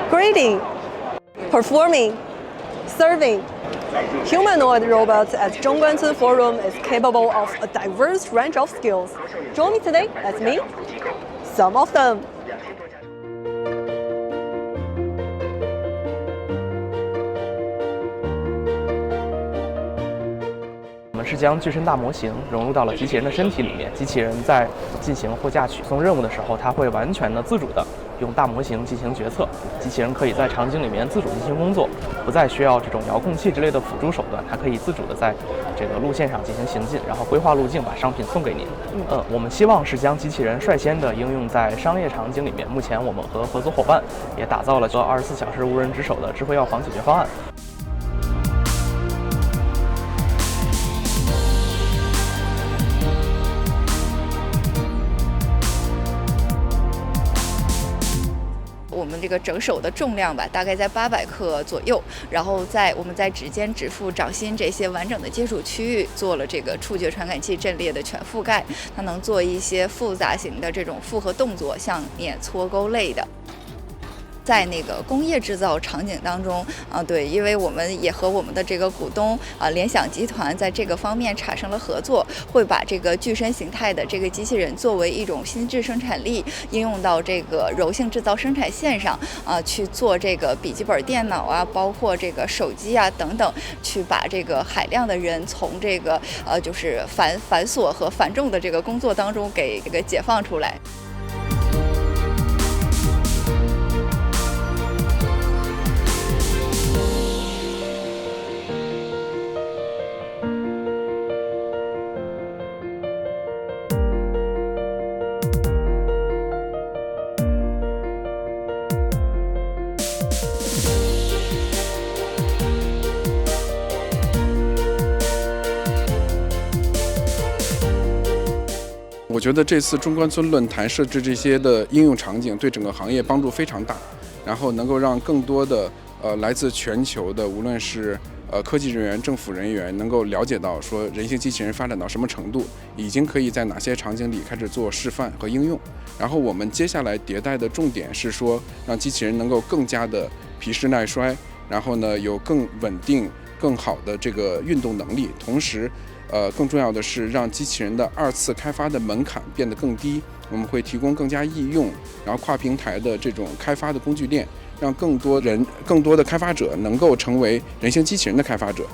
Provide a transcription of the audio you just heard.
grading, performing, serving. Humanoid robots at Zhongguancun Forum is capable of a diverse range of skills. Join me today as meet some of them. 我们是将具身大模型融入到了机器人的身体里面，机器人在进行或驾取送任务的时候，它会完全的自主的用大模型进行决策。机器人可以在场景里面自主进行工作，不再需要这种遥控器之类的辅助手段，它可以自主的在这个路线上进行行进，然后规划路径，把商品送给您。我们希望是将机器人率先的应用在商业场景里面。目前我们和合作伙伴也打造了24小时无人值守的智慧药房解决方案。 我们这个整手的重量吧，大概在800克左右。然后我们在指尖、指腹、掌心这些完整的接触区域做了这个触觉传感器阵列的全覆盖，它能做一些复杂型的这种复合动作，像碾、搓、勾类的。 在那个工业制造场景当中，对，因为我们也和我们的这个股东联想集团在这个方面产生了合作，会把这个具身形态的这个机器人作为一种心智生产力应用到这个柔性制造生产线上，去做这个笔记本电脑啊，包括这个手机啊等等，去把这个海量的人从这个就是繁琐和繁重的这个工作当中给这个解放出来。 我觉得这次中关村论坛设置这些的应用场景，对整个行业帮助非常大，然后能够让更多的来自全球的无论是科技人员、政府人员能够了解到说人形机器人发展到什么程度，已经可以在哪些场景里开始做示范和应用。然后我们接下来迭代的重点是说，让机器人能够更加的皮实耐摔，然后呢有更稳定、更好的这个运动能力，同时。 更重要的是让机器人的2次开发的门槛变得更低。我们会提供更加易用，然后跨平台的这种开发的工具链，让更多的开发者能够成为人形机器人的开发者。